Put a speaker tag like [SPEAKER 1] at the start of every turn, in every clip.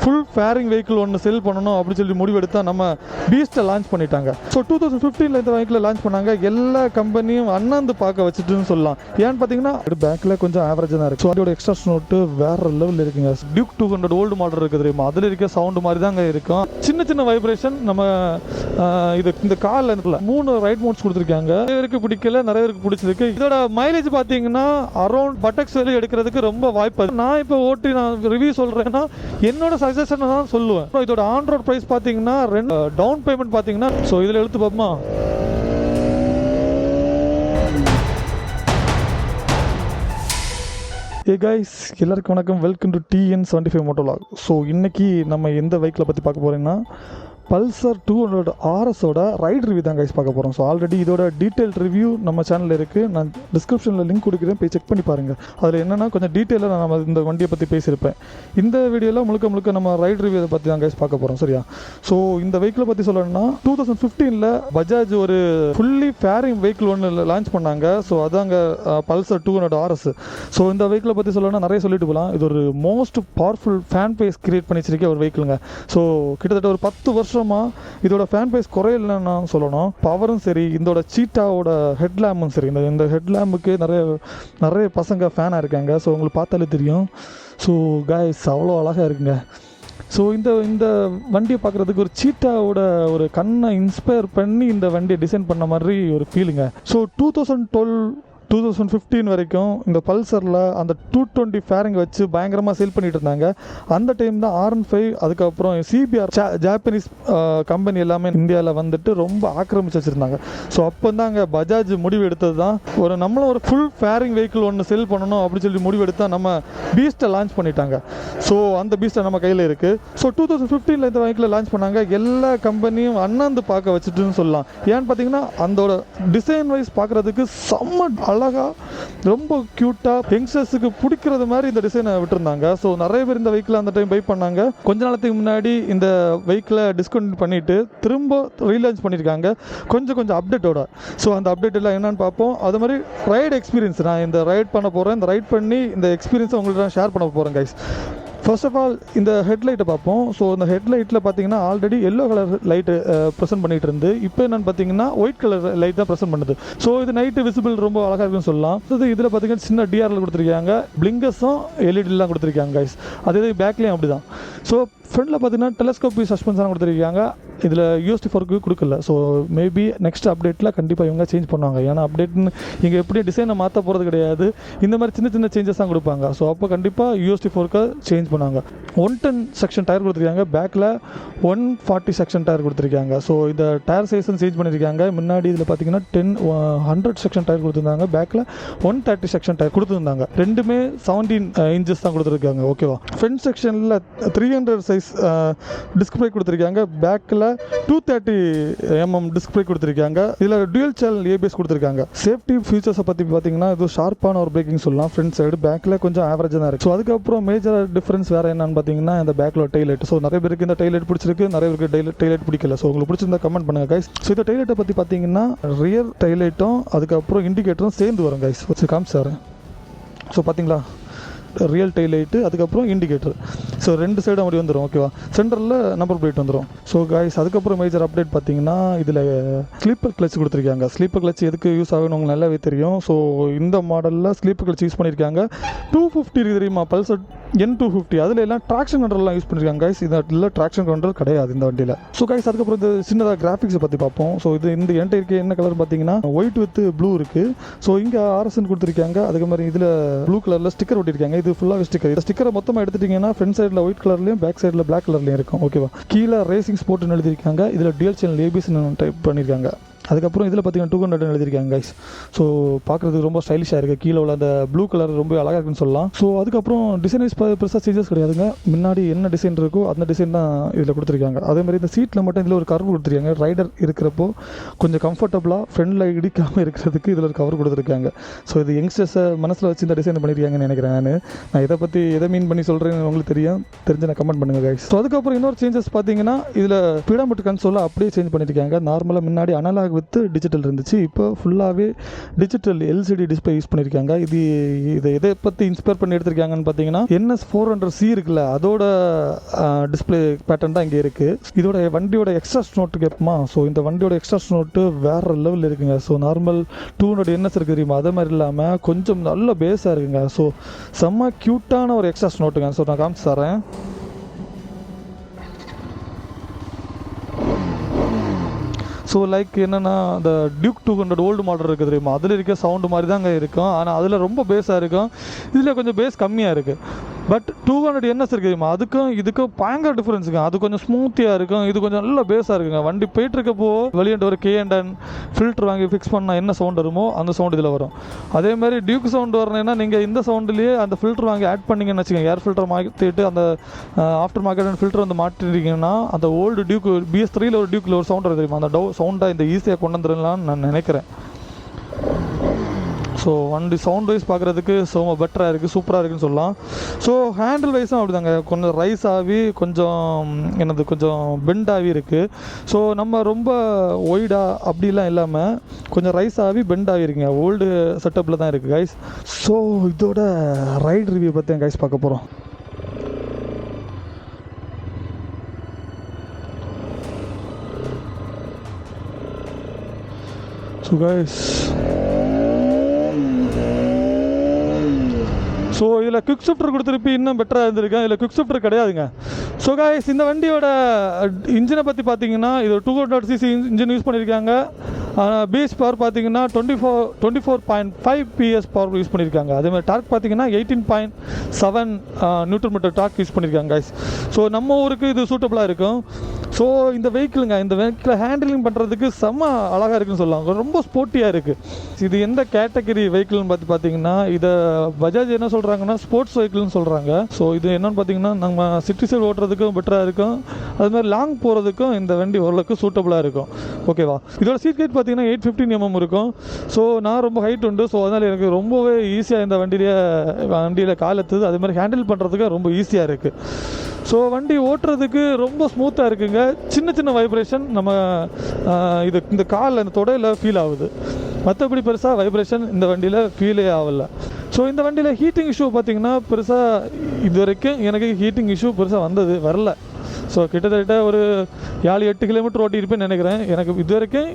[SPEAKER 1] Full fairing vehicle ஒன்று செல் பண்ணணும் அப்படின்னு சொல்லி முடிவெடுத்தா நம்ம பீஸ்ட்டை லான்ச் பண்ணிட்டாங்க. ஸோ 2015 இந்த வெஹிக்கிள் லான்ச் பண்ணாங்க. எல்லா கம்பெனியும் அண்ணாந்து பார்க்க வச்சுட்டுன்னு சொல்லலாம். ஏன்னு பார்த்தீங்கன்னா பேக்கில் கொஞ்சம் ஆவரேஜாக தான் இருக்குது. ஸோ அதோட எக்ஸ்ட்ரா நோட்டு வேற லெவலில் இருக்குங்க. டியூக் 200 ஓல்டு மாடல் இருக்குது தெரியுமா, அதில் இருக்க சவுண்டு மாதிரி தாங்க இருக்கும். சின்ன சின்ன வைப்ரேஷன் நம்ம இது இந்த காலில் 3 ரைட் மோட்ஸ் கொடுத்துருக்காங்க. நிறைய பேருக்கு பிடிக்கல, நிறைய பேருக்கு பிடிச்சிருக்கு. இதோட மைலேஜ் பார்த்தீங்கன்னா அரௌண்ட் பட்டக்ஸ் வேலை எடுக்கிறதுக்கு ரொம்ப வாய்ப்பு. நான் இப்போ ஓட்டி நான் ரிவ்யூ சொல்கிறேன்னா என்னோட சஜஷனை தான் சொல்லுவேன். இதோட ஆன் ரோட் ப்ரைஸ் பார்த்தீங்கன்னா டவுன் பேமெண்ட் பார்த்தீங்கன்னா ஸோ இதில் எழுத்து பார்ப்போமா. ஏ கைஸ், எல்லாருக்கும் வணக்கம். Welcome to TN75 மோட்டோலாக். ஸோ இன்றைக்கி நம்ம எந்த வெஹிக்கிளை பற்றி பார்க்க போகிறோன்னா பல்சர் 200 RSோட ரைட் ரிவ்யூ தான் கைஸ் பார்க்க போகிறோம். ஸோ ஆல்ரெடி இதோட டீட்டெயில் ரிவ்யூ நம்ம சேனலில் இருக்குது. நான் டிஸ்கிரிப்ஷனில் லிங்க் கொடுக்குறேன், போய் செக் பண்ணி பாருங்கள். அதில் என்னென்னா கொஞ்சம் டீட்டெயிலாக நான் இந்த வண்டியை பற்றி பேசியிருப்பேன். இந்த வீடியோவில் முழுக்க நம்ம ரைட் ரிவ்யூ பற்றி தான் கைஸ் பார்க்க போகிறோம், சரியா? ஸோ இந்த வெஹிக்கிளை பற்றி சொல்லணும்னா 2015 பஜாஜ் ஒரு ஃபுல்லி ஃபேரிங் வெஹிக்கிள் ஒன்று லான்ச் பண்ணாங்க. ஸோ அதாங்க பல்சர் 200 RS. ஸோ இந்த வெஹிக்கிளை பற்றி சொல்லணும்னா நிறைய சொல்லிட்டு போகலாம். இது ஒரு most powerful fan base create பண்ணி வச்சிருக்க ஒரு வெஹிக்கிளுங்க. ஸோ கிட்டத்தட்ட ஒரு 10 வருஷம் இதோட ஃபேன் பேஸ் குறையில்லைன்னு சொல்லணும். பவரும் சரி, இதோட சீட்டாவோட ஹெட்லாம்பும் சரி, இந்த ஹெட்லாம்புக்கு நிறைய பசங்க ஃபேனாக இருக்காங்க. ஸோ உங்களுக்கு பார்த்தாலே தெரியும். ஸோ கைஸ் அவ்வளோ அழகாக இருக்குங்க. ஸோ இந்த வண்டியை பார்க்குறதுக்கு ஒரு சீட்டாவோட ஒரு கண்ணை இன்ஸ்பயர் பண்ணி இந்த வண்டியை டிசைன் பண்ண மாதிரி ஒரு ஃபீலுங்க. ஸோ 2015 வரைக்கும் இந்த பல்சரில் அந்த 220 ஃபேரிங் வச்சு பயங்கரமாக சேல் பண்ணிட்டு இருந்தாங்க. அந்த டைம் தான் R15, அதுக்கப்புறம் CBR ஜாப்பனீஸ் கம்பெனி எல்லாமே இந்தியாவில் வந்துட்டு ரொம்ப ஆக்கிரமிச்சு வச்சுருந்தாங்க. ஸோ அப்போ தான் அங்கே பஜாஜ் முடிவு எடுத்தது தான் நம்மளும் ஒரு ஃபுல் ஃபேரிங் வெஹிக்கிள் ஒன்று செல் பண்ணணும் அப்படின்னு சொல்லி முடிவு எடுத்தால் நம்ம பீஸ்ட்டை லான்ச் பண்ணிட்டாங்க. ஸோ அந்த பீஸ்ட்டை நம்ம கையில் இருக்குது. ஸோ 2015 இந்த வெஹிக்கிளை லான்ச் பண்ணாங்க. எல்லா கம்பெனியும் அண்ணாந்து பார்க்க வச்சுட்டுன்னு சொல்லலாம். ஏன்னு பார்த்தீங்கன்னா அதோட டிசைன் வைஸ் பார்க்குறதுக்கு செம்ம அழகாக, ரொம்ப க்யூட்டாக, யங்ஸ்டர்ஸுக்கு பிடிக்கிறது மாதிரி இந்த டிசைனை விட்டுருந்தாங்க. ஸோ நிறைய பேர் இந்த வெஹிக்கிளை அந்த டைம் பை பண்ணாங்க. கொஞ்ச நாளத்துக்கு முன்னாடி இந்த வெஹிக்கிளை டிஸ்கவுண்ட் பண்ணிவிட்டு திரும்ப ரீலான்ச் பண்ணியிருக்காங்க கொஞ்சம் அப்டேட்டோட. ஸோ அந்த அப்டேட் எல்லாம் என்னென்னு பார்ப்போம். அது மாதிரி ரைட் எக்ஸ்பீரியன்ஸ் நான் இந்த ரைட் பண்ண போகிறேன். இந்த ரைட் பண்ணி இந்த எக்ஸ்பீரியன்ஸை உங்களுக்கு நான் ஷேர் பண்ண போகிறேன் கைஸ். ஃபர்ஸ்ட் ஆஃப் ஆல் இந்த ஹெட்லைட்டை பார்ப்போம். ஸோ இந்த ஹெட்லைட்டில் பார்த்தீங்கன்னா already yellow colour light present பண்ணிகிட்டு இருந்து இப்போ என்னென்னு பார்த்தீங்கன்னா ஒயிட் கலர் லைட் தான் ப்ரெசென்ட் பண்ணுது. ஸோ இது நைட்டு விசிபிள் ரொம்ப அழகாக இருக்குன்னு சொல்லலாம். ஸோ இதில் பார்த்தீங்கன்னா சின்ன DRL கொடுத்துருக்காங்க, பிளிங்கர்ஸும் LEDலாம் கொடுத்துருக்காங்க கைஸ். அதே பேக்லேயும் அப்படி தான். ஸோ ஃப்ரண்டில் பார்த்தீங்கன்னா டெலஸ்கோபி சஸ்பென்ஷன் கொடுத்துருக்காங்க. இதில் USD 4 கொடுக்கல. ஸோ மேபி நெக்ஸ்ட் அப்டேட்டில் கண்டிப்பாக இவங்க சேஞ்ச் பண்ணுவாங்க. ஏன்னா அப்டேட்னு இங்கே எப்படி டிசைனை மாற்ற போகிறது கிடையாது. இந்த மாதிரி சின்ன சேஞ்சஸ் தான் கொடுப்பாங்க. ஸோ அப்போ கண்டிப்பாக USD 4 சேஞ்ச் பண்ணுவாங்க. 110 செக்ஷன் டயர் கொடுத்துருக்காங்க, பேக்கில் 140 செக்ஷன் டயர் கொடுத்துருக்காங்க. ஸோ இந்த டயர் சைஸும் சேஞ்ச் பண்ணியிருக்காங்க. முன்னாடி இதில் பார்த்தீங்கன்னா 100 செக்ஷன் டயர் கொடுத்துருந்தாங்க, பேக்கில் 130 செக்ஷன் டயர் கொடுத்துருந்தாங்க. ரெண்டுமே 17 இன்ச்சஸ் தான் கொடுத்துருக்காங்க. ஓகேவா? ஃப்ரண்ட் செக்ஷனில் 300 சைஸ் டிஸ்க் பிரேக் கொடுத்துருக்காங்க, பேக்கில் 230 mm டிஸ்க் பிரேக் கொடுத்துருக்காங்க. இதில் டூயல் சேனல் ABS கொடுத்துருக்காங்க. சேஃப்டி ஃபீச்சர்ஸை பற்றி பார்த்தீங்கன்னா இது ஷார்ப்பான ஒரு பிரேக்கிங் சொல்லலாம். ஃப்ரண்ட் சைடு, பேக்கில் கொஞ்சம் ஆவரேஜாக தான் இருக்குது. ஸோ அதுக்கப்புறம் மேஜர் டிஃபரன்ஸ் வேறு என்னன்னு பார்த்தீங்கன்னா இந்த பேக்கில் டெய்லைட். ஸோ நிறைய பேருக்கு இந்த டெய்லைட் பிடிச்சிருக்கு, நிறைய பேருக்கு டெய்லைட் பிடிக்கல. ஸோ உங்களுக்கு பிடிச்சிருந்தா கமெண்ட் பண்ணுங்கள் கைஸ். ஸோ இந்த டெய்லைட்டை பற்றி பார்த்தீங்கன்னா ரியர் டெய்லைட்டும் அதுக்கப்புறம் இண்டிகேட்டரும் சேர்ந்து வரும் கைஸ். வச்சு காமிச்சாரு. ஸோ பார்த்தீங்களா, ரியல் டெய்லைட்டு அதுக்கப்புறம் இண்டிகேட்டர். ஸோ ரெண்டு சைடும் அப்படி வந்துடும். ஓகேவா? சென்டரில் நம்பர் பிளேட் வந்துடும். ஸோ கைஸ் அதுக்கப்புறம் மேஜர் அப்டேட் பார்த்தீங்கன்னா இதில் ஸ்லீப்பர் கிளச் கொடுத்துருக்காங்க. ஸ்லீப்பர் கிளச் எதுக்கு யூஸ் ஆகுன்னு உங்களுக்கு நல்லாவே தெரியும். ஸோ இந்த மாடலில் ஸ்லீப்பர் கிளச் யூஸ் பண்ணியிருக்காங்க. 250 தெரியுமா, பல்சர் N250, அதில் எல்லாம் ட்ராக்ஷன் கண்ட்ரோல்லாம் யூஸ் பண்ணியிருக்காங்க கைஸ். இதில் ட்ராக்ஷன் கண்ட்ரோல் கிடையாது இந்த வண்டியில். ஸோ கைஸ் அதுக்கப்புறம் இந்த சின்னதாக கிராஃபிக்ஸை பற்றி பார்ப்போம். ஸோ இந்த என்கிட்ட இருக்க என்ன கலர் பார்த்தீங்கன்னா ஒயிட் வித் ப்ளூ இருக்குது. ஸோ இங்கே RSன்னு கொடுத்துருக்காங்க. அதுக்கு மாதிரி இதில் ப்ளூ கலரில் ஸ்டிக்கர் ஒட்டியிருக்காங்க. இது ஃபுல்லாக ஸ்டிக்கர். இந்த ஸ்டிக்கரை மொத்தமாக எடுத்துட்டிங்கன்னா ஃப்ரண்ட் சைடில் ஒயிட் கலர்லையும் பேக் சைடில் பிளாக் கலர்லையும் இருக்கும். ஓகேவா? கீழே ரேசிங் ஸ்போர்ட்னு எழுதியிருக்காங்க. இதில் டியூயல் சேனல் ABSன்னு டைப் பண்ணியிருக்காங்க. அதுக்கப்புறம் இதில் பார்த்தீங்கன்னா 200 எழுதியிருக்காங்க கைஸ். ஸோ பார்க்குறதுக்கு ரொம்ப ஸ்டைலிஷாக இருக்குது. கீழே உள்ள அந்த ப்ளூ கலர் ரொம்ப அழகாக இருக்குன்னு சொல்லலாம். ஸோ அதுக்கப்புறம் டிசைன் வைஸ் பெருசாக சேஞ்சஸ் கிடையாதுங்க. முன்னாடி என்ன டிசைன் இருக்கோ அந்த டிசைன் தான் இதில் கொடுத்துருக்காங்க. அதேமாதிரி இந்த சீட்டில் மட்டும் இதில் ஒரு கவர் கொடுத்துருக்காங்க. ரைடர் இருக்கிறப்போ கொஞ்சம் கம்ஃபர்டபுளாக ஃப்ரண்டில் இடிக்காமல் இருக்கிறதுக்கு இதில் ஒரு கவர் கொடுத்துருக்காங்க. ஸோ இது யங்ஸ்டர்ஸை மனசில் வச்சு இந்த டிசைன் பண்ணியிருக்காங்கன்னு நினைக்கிறேன். நான் இதை பற்றி எதை மீன் பண்ணி சொல்கிறேன்னு உங்களுக்கு தெரிஞ்சு நான் கமெண்ட் பண்ணுங்கள் கைஸ். ஸோ அதுக்கப்புறம் இன்னொரு சேஞ்சஸ் பார்த்தீங்கன்னா இதில் ஸ்பீடாமீட்டர் கன்சோலை அப்படியே சேஞ்ச் பண்ணியிருக்காங்க. நார்மலாக முன்னாடி அனலாக் வித் டிஜிட்டல் இருந்துச்சு. இப்போ ஃபுல்லாகவே டிஜிட்டல் எல்சிடி டிஸ்பிளே யூஸ் பண்ணியிருக்காங்க. இதை எதை பற்றி இன்ஸ்பயர் பண்ணி எடுத்திருக்காங்கன்னு பார்த்தீங்கன்னா NS400C இருக்குல்ல, அதோட டிஸ்பிளே பேட்டர்ன் தான் இங்கே இருக்குது. இதோட வண்டியோட எக்ஸ்ட்ராஸ்ட் நோட்டு கேட்போமா? ஸோ இந்த வண்டியோட எக்ஸ்ட்ராஸ்ட் நோட்டு வேறு லெவலில் இருக்குங்க. ஸோ நார்மல் 200 NS இருக்குது தெரியுமா, அதே மாதிரி இல்லாமல் கொஞ்சம் நல்ல பேஸாக இருக்குங்க. ஸோ செம்ம க்யூட்டான ஒரு எக்ஸ்ட்ராஸ்ட் நோட்டுங்க. ஸோ நான் காமிச்சு தரேன். ஸோ லைக் என்னென்னா, அந்த டியூக் 200 ஓல்டு மாடல் இருக்குது தெரியுமா, அதில் இருக்க சவுண்டு மாதிரி தாங்க இருக்கும். ஆனால் அதில் ரொம்ப பேஸாக இருக்கும், இதில் கொஞ்சம் பேஸ் கம்மியாக இருக்குது. பட் 200 NS இருக்குது தெரியுமா, அதுக்கும் இதுக்கும் பயங்கர டிஃப்ரென்ஸுங்க. அது கொஞ்சம் ஸ்மூத்தியாக இருக்கும், இது கொஞ்சம் நல்ல பேஸாக இருக்குங்க. வண்டி போயிட்டுருக்கப்போ வெளியேண்டு ஒரு K&N ஃபில்ட்ரு வாங்கி ஃபிக்ஸ் பண்ணால் என்ன சவுண்ட் வருமோ அந்த சவுண்ட் இதில் வரும். அதே மாதிரி டியூக் சவுண்டு வரணுன்னா நீங்கள் இந்த சவுண்டுலேயே அந்த ஃபில்ட்ரு வாங்கி ஆட் பண்ணிங்கன்னு வச்சுக்கோங்க. ஏர் ஃபில்டர் மாற்றிட்டு அந்த ஆஃப்டர் மார்க்கெட் ஃபில்டர் வந்து மாட்டிட்டீங்கன்னா அந்த ஓல்டு டியூக் BS3ல் ஒரு டியூக்கில் ஒரு சவுண்ட் வருது தெரியுமா, அந்த சவுண்டாக இந்த ஈஸியாக கொண்டு வந்துடலான்னு நான் நினைக்கிறேன். ஸோ வண்டி சவுண்ட் வைஸ் பார்க்குறதுக்கு ரொம்ப பெட்டராக இருக்குது, சூப்பராக இருக்குதுன்னு சொல்லலாம். ஸோ ஹேண்டில் வைஸும் அப்படிதாங்க, கொஞ்சம் ரைஸ் ஆகி கொஞ்சம் பெண்ட் ஆகி இருக்குது. ஸோ நம்ம ரொம்ப ஒய்டாக அப்படிலாம் இல்லாமல் கொஞ்சம் ரைஸ் ஆகி பெண்ட் ஆகிருக்குங்க. ஓல்டு செட்டப்பில் தான் இருக்குது கைஸ். ஸோ இதோட ரைட் ரிவ்யூ பற்றி கைஸ் பார்க்க போகிறோம். ஸோ கைஸ், ஸோ இதில் குவிக் ஷிஃப்டர் கொடுத்துருப்பி இன்னும் பெட்டராக இருந்திருக்கேன். இதில் குவிக் ஷிஃப்டர் கிடையாதுங்க. ஸோ கைஸ், இந்த வண்டியோட இன்ஜினை பற்றி பார்த்தீங்கன்னா இது 200cc இன்ஜின் யூஸ் பண்ணியிருக்காங்க. பேஸ் பவர் பார்த்தீங்கன்னா 24.5 PS பவர் யூஸ் பண்ணியிருக்காங்க. அதேமாதிரி டார்க் பார்த்தீங்கன்னா 18.7 Nm டார்க் யூஸ் பண்ணியிருக்காங்க கைஸ். ஸோ நம்ம ஊருக்கு இது சூட்டபுளாக இருக்கும். ஸோ இந்த வெஹிக்கிளை ஹேண்டிலிங் பண்ணுறதுக்கு செம்ம அழகாக இருக்குன்னு சொல்லலாம், ரொம்ப ஸ்போர்ட்டியாக இருக்குது. இது எந்த கேட்டகரி வெஹிக்கிள்னு பார்த்தீங்கன்னா இதை பஜாஜ் என்ன சொல்கிறாங்கன்னா ஸ்போர்ட்ஸ் வெஹிக்கிள்னு சொல்கிறாங்க. ஸோ இது என்னென்னு பார்த்தீங்கன்னா நம்ம சிட்டி சைடு ஓட்டுறதுக்கும் பெட்டராக இருக்கும், அதுமாதிரி லாங் போகிறதுக்கும் இந்த வண்டி ஓரளவுக்கு சூட்டபுளாக இருக்கும். ஓகேவா? இதோட சீட் ஹைட் பார்த்தீங்கன்னா 815 mm இருக்கும். ஸோ நான் ரொம்ப ஹைட் உண்டு, ஸோ அதனால் எனக்கு ரொம்பவே ஈஸியாக இந்த வண்டியில் கால் எத்துது. அதே மாதிரி ஹேண்டில் பண்ணுறதுக்கு ரொம்ப ஈஸியாக இருக்குது. ஸோ வண்டி ஓட்டுறதுக்கு ரொம்ப ஸ்மூத்தாக இருக்குங்க. சின்ன வைப்ரேஷன் நம்ம இந்த காலில் இந்த தொடையில் ஃபீல் ஆகுது, மற்றபடி பெருசாக வைப்ரேஷன் இந்த வண்டியில் ஃபீலே ஆகலை. ஸோ இந்த வண்டியில் ஹீட்டிங் இஷ்யூ பார்த்திங்கன்னா பெருசாக இது வரைக்கும் எனக்கு ஹீட்டிங் இஷ்யூ பெருசாக வரல. ஸோ கிட்டத்தட்ட ஒரு 7-8 கிலோமீட்டர் ஓட்டியிருப்பேன்னு நினைக்கிறேன். எனக்கு இது வரைக்கும்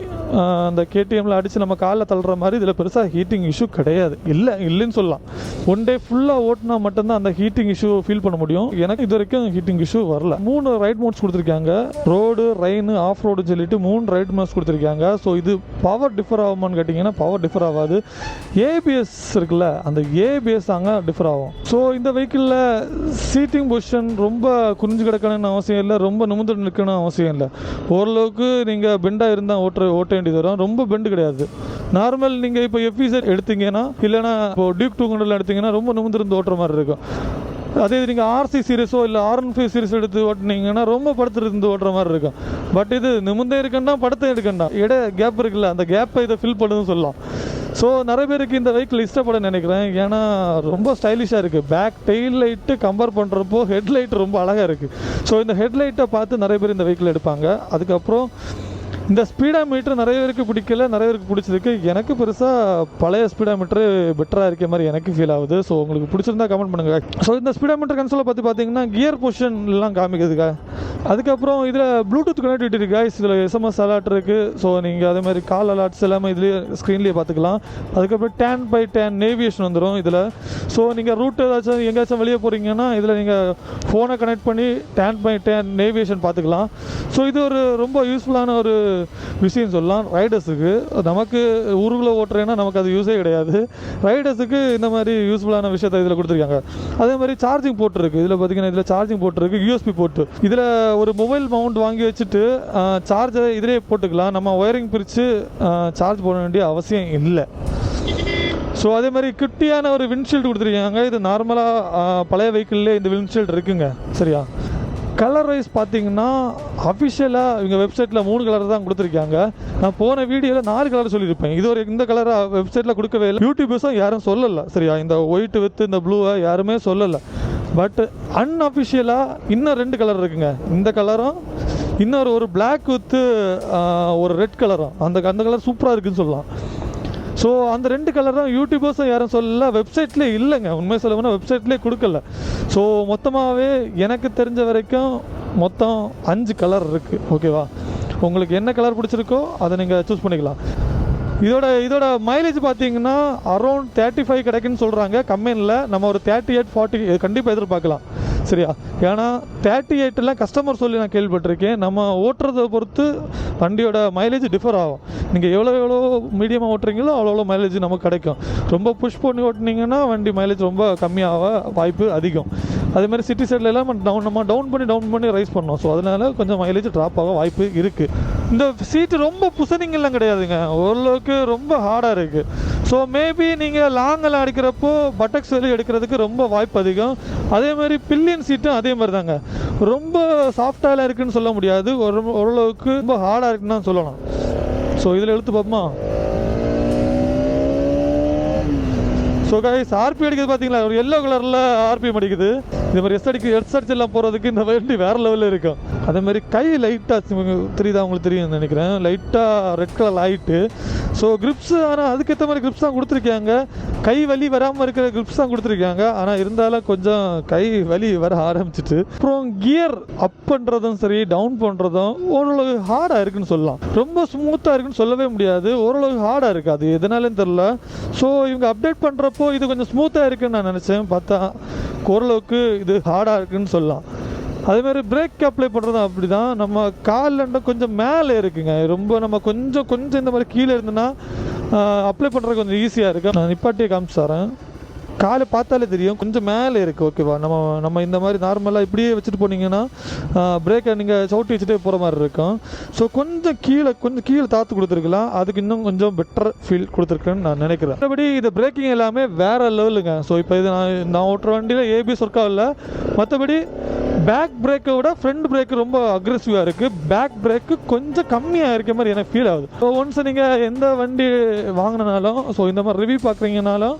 [SPEAKER 1] அந்த KTMல அடித்து நம்ம காலில் தள்ளுற மாதிரி இதில் பெருசாக ஹீட்டிங் இஷ்யூ கிடையாது. இல்லைன்னு சொல்லலாம். ஒன் டே ஃபுல்லாக ஓட்டினா மட்டும்தான் அந்த ஹீட்டிங் இஷ்யூ ஃபீல் பண்ண முடியும். எனக்கு இது வரைக்கும் ஹீட்டிங் இஷ்யூ வரல. 3 ரைட் மோட்ஸ் கொடுத்துருக்காங்க, ரோடு, ரெயின், ஆஃப் ரோடுன்னு சொல்லிட்டு 3 ரைட் மோட்ஸ் கொடுத்துருக்காங்க. ஸோ இது பவர் டிஃபர் ஆகுமான்னு கேட்டிங்கன்னா பவர் டிஃபர் ஆகாது. ABS இருக்குல்ல, அந்த ABS அங்கே டிஃபர் ஆகும். ஸோ இந்த வெஹிக்கிளில் சீட்டிங் பொசிஷன் ரொம்ப குனிஞ்சு கிடக்கணும்னு அவசியம் இல்லை, ரொம்ப நிமிர்ந்து நிற்கணும் அவசியம் இல்லை. ஓரளவுக்கு நீங்கள் பெண்டாக இருந்தால் ஓட்ட வேண்டியது வரும். ரொம்ப பெண்டு கிடையாது. நார்மல் நீங்கள் இப்போ FZ எடுத்தீங்கன்னா, இல்லைனா இப்போ டியூக் 200 எடுத்தீங்கன்னா ரொம்ப நிமிர்ந்து ஓட்டுற மாதிரி இருக்கும். அதே நீங்கள் RC சீரிஸோ இல்லை R15 சீரிஸ் எடுத்து ஓட்டினீங்கன்னா ரொம்ப படுத்துருந்து ஓட்டுற மாதிரி இருக்கும். பட் இது நிமிர்ந்தே இருக்கண்டா, படுத்தே எடுக்கண்டா, கேப் இருக்குல்ல, அந்த கேப்பை இதை ஃபில் பண்ணுதுன்னு சொல்லலாம். ஸோ நிறைய பேருக்கு இந்த வெஹிக்கிள் இஷ்டப்பட நினைக்கிறேன், ஏன்னா ரொம்ப ஸ்டைலிஷாக இருக்குது. பேக் டெயில் லைட்டு கம்பேர் பண்ணுறப்போ ஹெட்லைட் ரொம்ப அழகாக இருக்குது. ஸோ இந்த ஹெட்லைட்டை பார்த்து நிறைய பேர் இந்த வெஹிக்கிள் எடுப்பாங்க. அதுக்கப்புறம் இந்த ஸ்பீடா மீட்டர் நிறைய பேருக்கு பிடிக்கல, நிறைய பேருக்கு பிடிச்சிருக்கு. எனக்கு பெருசாக பழைய ஸ்பீடா மீட்டரு பெட்டராக இருக்க மாதிரி எனக்கு ஃபீல் ஆகுது. ஸோ உங்களுக்கு பிடிச்சிருந்தா கமெண்ட் பண்ணுங்கள். ஸோ இந்த ஸ்பீடா மீட்டர் கன்சோலை பற்றி பார்த்தீங்கன்னா கியர் பொசிஷன்லாம் காமிக்கிறதுக்கா. அதுக்கப்புறம் இதில் ப்ளூடூத் கனெக்டிவிட்டி இருக்குது, இதில் SMS அலர்ட் இருக்குது. ஸோ நீங்கள் அதே மாதிரி கால் அலர்ட்ஸ் எல்லாமே இதுலேயே ஸ்க்ரீன்லேயே பார்த்துக்கலாம். அதுக்கப்புறம் 10x10 நேவிகேஷன் வந்துடும் இதில். ஸோ நீங்கள் ரூட் ஏதாச்சும் எங்கேயாச்சும் வெளியே போகிறீங்கன்னா இதில் நீங்கள் ஃபோனை கனெக்ட் பண்ணி 10x10 நேவிகேஷன் பார்த்துக்கலாம். ஸோ இது ஒரு ரொம்ப யூஸ்ஃபுல்லான ஒரு விஷயம் சொல்லலாம் ரைடர்ஸுக்கு. நமக்கு ஊருக்குள்ளே ஓட்டுறேன்னா நமக்கு அது யூஸே கிடையாது. ரைடர்ஸுக்கு இந்த மாதிரி யூஸ்ஃபுல்லான விஷயத்தை இதில் கொடுத்துருக்காங்க. அதே மாதிரி சார்ஜிங் போர்ட் இருக்குது இதில். பார்த்தீங்கன்னா இதில் சார்ஜிங் போர்ட் இருக்குது, USB போர்ட்டு. இதில் ஒரு மொபைல் மவுண்ட் வாங்கி வச்சுட்டு சார்ஜரை இதிலே போட்டுக்கலாம். நம்ம ஒயரிங் பிரித்து சார்ஜ் போட வேண்டிய அவசியம் இல்லை. ஸோ அதே மாதிரி குட்டியான ஒரு விண்ட்ஷீல்டு கொடுத்துருக்காங்க. இது நார்மலாக பழைய வெஹிக்கிள்லேயே இந்த விண்ட்ஷீல்டு இருக்குங்க. சரியா? கலர் வைஸ் பார்த்தீங்கன்னா அஃபிஷியலாக இவங்க வெப்சைட்டில் 3 கலர் தான் கொடுத்துருக்காங்க. நான் போன வீடியோவில் 4 கலர் சொல்லியிருப்பேன். இது ஒரு இந்த கலரை வெப்சைட்டில் கொடுக்கவே இல்லை. யூடியூபர்ஸும் யாரும் சொல்லலை. சரியா? இந்த ஒயிட் வித் இந்த ப்ளூவை யாருமே சொல்லலை. பட் அன்அஃபிஷியலாக இன்னும் 2 கலர் இருக்குங்க. இந்த கலரும் இன்னொரு ஒரு பிளாக் வித்து ஒரு ரெட் கலரும், அந்த கலர் சூப்பராக இருக்குதுன்னு சொல்லலாம். ஸோ அந்த 2 கலரும் யூடியூபர்ஸும் யாரும் சொல்லல, வெப்சைட்லேயே இல்லைங்க. உண்மையை சொல்ல போனால் வெப்சைட்லேயே கொடுக்கல. ஸோ மொத்தமாகவே எனக்கு தெரிஞ்ச வரைக்கும் மொத்தம் 5 கலர் இருக்குது. ஓகேவா, உங்களுக்கு என்ன கலர் பிடிச்சிருக்கோ அதை நீங்கள் சூஸ் பண்ணிக்கலாம். இதோட மைலேஜ் பார்த்தீங்கன்னா அரௌண்ட் 35 கிடைக்குன்னு சொல்கிறாங்க கம்பெனியில். நம்ம ஒரு 38-40 கண்டிப்பாக எதிர்பார்க்கலாம். சரியா, ஏன்னா 38 கஸ்டமர் சொல்லி நான் கேள்விப்பட்டிருக்கேன். நம்ம ஓட்டுறதை பொறுத்து வண்டியோட மைலேஜ் டிஃபர் ஆகும். நீங்கள் எவ்வளோ மீடியமாக ஓட்டுறீங்களோ அவ்வளோ மைலேஜ் நமக்கு கிடைக்கும். ரொம்ப புஷ் பண்ணி ஓட்டினீங்கன்னா வண்டி மைலேஜ் ரொம்ப கம்மியாக வாய்ப்பு அதிகம். அதேமாதிரி சிட்டி சைட்லலாம் நம்ம டவுன் பண்ணி ரைஸ் பண்ணோம். ஸோ அதனால கொஞ்சம் மைலேஜ் ட்ராப் ஆக வாய்ப்பு இருக்குது. இந்த சீட்டு ரொம்ப புசனிங்கெல்லாம் கிடையாதுங்க, ஓரளவுக்கு ரொம்ப ஹார்டாக இருக்குது. ஸோ மேபி நீங்கள் லாங்கெல்லாம் அடிக்கிறப்போ பட்டக்ஸ் வெளியே எடுக்கிறதுக்கு ரொம்ப வாய்ப்பு அதிகம். அதேமாதிரி பில்லியன் சீட்டும் அதே மாதிரி தாங்க, ரொம்ப சாஃப்டாக இருக்குதுன்னு சொல்ல முடியாது, ஓரளவுக்கு ரொம்ப ஹார்டாக இருக்குன்னு தான் சொல்லலாம். ஸோ இதில் எழுத்து பார்ப்போமா. ஸோ கைஸ், ஆர்பி அடிக்கிறது பார்த்தீங்களா, ஒரு எல்லோ கலரில் ஆர்பிஎம் அடிக்குது. இது மாதிரி எஸ்அடிச்சு எல்லாம் போகிறதுக்கு இந்த வண்டி வேறு லெவலில் இருக்கும். அதேமாதிரி கை லைட்டாக தெரியுதா, உங்களுக்கு தெரியும்னு நினைக்கிறேன், லைட்டாக ரெட் கலர் ஆகிட்டு. ஸோ கிரிப்ஸு, ஆனால் அதுக்கேற்ற மாதிரி கிரிப்ஸ் தான் கொடுத்துருக்காங்க. கை வலி வராமல் இருக்கிற கிரிப்ஸ் தான் கொடுத்துருக்காங்க. ஆனால் இருந்தாலும் கொஞ்சம் கை வலி வர ஆரம்பிச்சிட்டு. அப்புறம் கியர் அப் பண்ணுறதும் சரி, டவுன் பண்ணுறதும் ஓரளவு ஹார்டாக இருக்குன்னு சொல்லலாம். ரொம்ப ஸ்மூத்தாக இருக்குன்னு சொல்லவே முடியாது, ஓரளவு ஹார்டாக இருக்குது. அது எதனாலும் தெரில. ஸோ இவங்க அப்டேட் பண்ணுறப்போ இது கொஞ்சம் ஸ்மூத்தாக இருக்குன்னு நான் நினச்சேன். பார்த்தா ஓரளவுக்கு இது ஹார்டாக இருக்குன்னு சொல்லலாம். அதேமாதிரி பிரேக் அப்ளை பண்ணுறதும் அப்படி தான். நம்ம காலில் கொஞ்சம் மேலே இருக்குங்க, ரொம்ப நம்ம கொஞ்சம் இந்த மாதிரி கீழே இருந்ததுன்னா அப்ளை பண்ணுறது கொஞ்சம் ஈஸியாக இருக்குது. நான் நிப்பாட்டியே காமிச்சு தரேன். காலை பார்த்தாலே தெரியும், கொஞ்சம் மேலே இருக்குது. ஓகேவா, நம்ம இந்த மாதிரி நார்மலாக இப்படியே வச்சுட்டு போனீங்கன்னா பிரேக்கை நீங்கள் சவுட்டி வச்சுட்டே போகிற மாதிரி இருக்கும். ஸோ கொஞ்சம் கீழே தாத்து கொடுத்துருக்கலாம், அதுக்கு இன்னும் கொஞ்சம் பெட்டர் ஃபீல் கொடுத்துருக்குன்னு நான் நினைக்கிறேன். மற்றபடி இது பிரேக்கிங் எல்லாமே வேறு லெவலுங்க. ஸோ இப்போ இது நான் ஓட்டுற வண்டியில் ஏபிஎஸ் ஒர்க் ஆகல. மற்றபடி பேக் பிரேக்கை விட ஃப்ரண்ட் பிரேக்கு ரொம்ப அக்ரெசிவாக இருக்குது. பேக் பிரேக்கு கொஞ்சம் கம்மியாக இருக்க மாதிரி எனக்கு ஃபீல் ஆகுது. ஸோ ஒன்ஸ் நீங்கள் எந்த வண்டி வாங்கினாலும், ஸோ இந்த மாதிரி ரிவ்யூ பார்க்குறீங்கனாலும்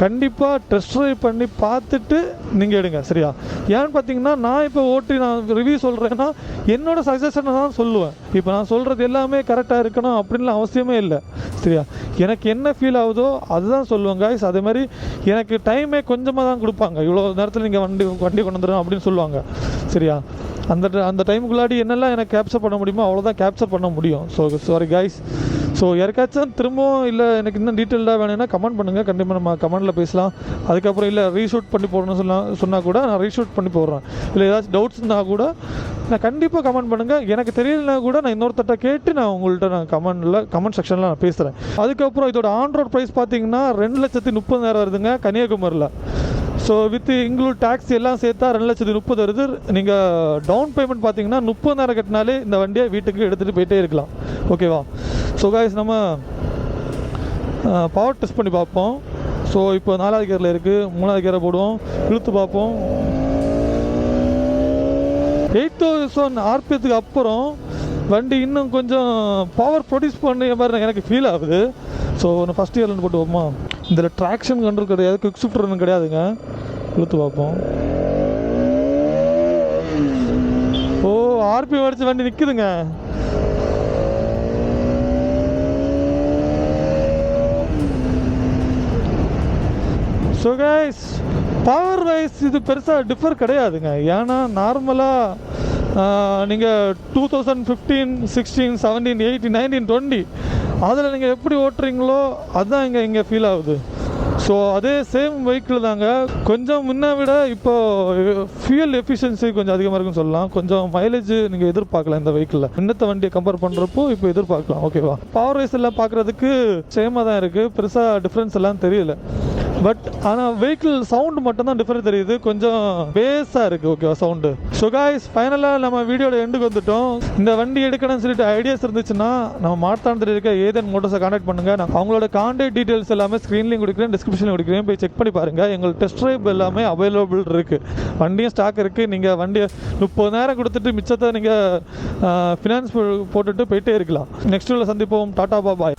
[SPEAKER 1] கண்டிப்பாக டெஸ்ட் ட்ரைவ் பண்ணி பார்த்துட்டு நீங்கள் எடுங்க. சரியா, ஏன்னு பார்த்தீங்கன்னா நான் இப்போ நான் ரிவ்யூ சொல்கிறேன்னா என்னோட சஜஷனை தான் சொல்லுவேன். இப்போ நான் சொல்கிறது எல்லாமே கரெக்டாக இருக்கணும் அப்படின்லாம் அவசியமே இல்லை. சரியா, எனக்கு என்ன ஃபீல் ஆகுதோ அதுதான் சொல்லுவேன் காய்ஸ். அதே மாதிரி எனக்கு டைமே கொஞ்சமாக தான் கொடுப்பாங்க. இவ்வளோ நேரத்தில் நீங்கள் வண்டி கொண்டு வந்துடும் அப்படின்னு சொல்லுவாங்க. சரியா, அந்த டைமுக்குள்ளாடி என்னெல்லாம் எனக்கு கேப்சர் பண்ண முடியுமோ அவ்வளோதான் கேப்சர் பண்ண முடியும். So sorry guys. ஸோ யாருக்காச்சும் திரும்பவும் இல்லை எனக்கு இன்னும் டீட்டெயில்டாக வேணும்னா கமெண்ட் பண்ணுங்கள், கண்டிப்பாக நம்ம கமெண்ட்டில் பேசலாம். அதுக்கப்புறம் இல்லை ரீஷூட் பண்ணி போடணும்னு சொன்னால் கூட நான் ரீஷூட் பண்ணி போடுறேன். இல்லை ஏதாச்சும் டவுட்ஸ் இருந்தால் கூட நான் கண்டிப்பாக கமெண்ட் பண்ணுங்கள். எனக்கு தெரியலனா கூட நான் இன்னொருத்தட்ட கேட்டு நான் உங்கள்கிட்ட கமெண்ட் செக்ஷனில் நான் பேசுகிறேன். அதுக்கப்புறம் இதோட ஆன் ரோட் ப்ரைஸ் பார்த்தீங்கன்னா 2,30,000 வருதுங்க கன்னியாகுமரியில். ஸோ வித் இன்க்ளூட் டேக்ஸ் எல்லாம் சேர்த்தா 2,30,000 வருது. நீங்கள் டவுன் பேமெண்ட் பார்த்தீங்கன்னா 30,000 கட்டினாலே இந்த வண்டியை வீட்டுக்கு எடுத்துகிட்டு போயிட்டே இருக்கலாம். ஓகேவா. ஸோ காய்ஸ், நம்ம பவர் டெஸ்ட் பண்ணி பார்ப்போம். ஸோ இப்போ 4வது கியரில் இருக்குது, 3வது கியரை போடுவோம், இழுத்து பார்ப்போம். 8,000 ஆர்பிஎத்துக்கு அப்புறம் வண்டி இன்னும் கொஞ்சம் பவர் ப்ரொடியூஸ் பண்ண மாதிரி எனக்கு ஃபீல் ஆகுது. ஸோ நான் ஃபஸ்ட் இயர்லேருந்து போட்டு பார்ப்போமா. இதில் ட்ராக்ஷன் கண்ட்ரோல் கிடையாது, குவிக் ஷிஃப்டர் கிடையாதுங்க. இழுத்து பார்ப்போம். ஓ, ஆர்பிஎம் அடிச்சு வண்டி நிற்குதுங்க. ஸோ கைஸ், பவர் வைஸ் இது பெருசாக டிஃபர் கிடையாதுங்க. ஏன்னா நார்மலாக நீங்கள் 2015, 16, 17, 18, 19, 20 அதில் நீங்கள் எப்படி ஓட்டுறீங்களோ அதுதான் இங்கே ஃபீல் ஆகுது. ஸோ அதே சேம் வெஹிக்கிள் தாங்க. கொஞ்சம் முன்ன விட இப்போ ஃபியூயல் எஃபிஷியன்சி கொஞ்சம் அதிகமாக இருக்குன்னு சொல்லலாம். கொஞ்சம் மைலேஜ் நீங்கள் எதிர்பார்க்கலாம் இந்த வெஹிக்கிளில். இன்னத்த வண்டியை கம்பேர் பண்ணுறப்போ இப்போ எதிர்பார்க்கலாம். ஓகேவா, பவர் வைஸ் எல்லாம் பார்க்குறதுக்கு சேமாக தான் இருக்குது, பெருசாக டிஃப்ரென்ஸ் எல்லாம் தெரியல. பட் ஆனால் வெஹிக்கிள் சவுண்டு மட்டும்தான் டிஃப்ரெண்ட் தெரியுது, கொஞ்சம் பேஸாக இருக்குது. ஓகேவா சவுண்டு. ஸோ காய்ஸ், ஃபைனலாக நம்ம வீடியோட எண்டுக்கு வந்துட்டோம். இந்த வண்டி எடுக்கணும்னு சொல்லிட்டு ஐடியாஸ் இருந்துச்சுன்னா நம்ம மாட்டானத்தில் இருக்க ஏதன் மோட்டர்ஸை கான்டாக்ட் பண்ணுங்கள். நான் அவங்களோட கான்டாக்ட் டீட்டெயில்ஸ் எல்லாமே ஸ்க்ரீன்லேயும் கொடுக்குறேன், டிஸ்கிரிப்ஷனில் கொடுக்குறேன், போய் செக் பண்ணி பாருங்கள். எங்களுக்கு டெஸ்ட் ட்ரைவ் எல்லாமே அவைலபிள் இருக்குது, வண்டியும் ஸ்டாக் இருக்குது. நீங்கள் வண்டியை 30,000 கொடுத்துட்டு மிச்சத்தை நீங்கள் ஃபினான்ஸ் போட்டுட்டு போயிட்டே இருக்கலாம். நெக்ஸ்ட் வீடியோவில் சந்திப்போம். டாடா பாய்.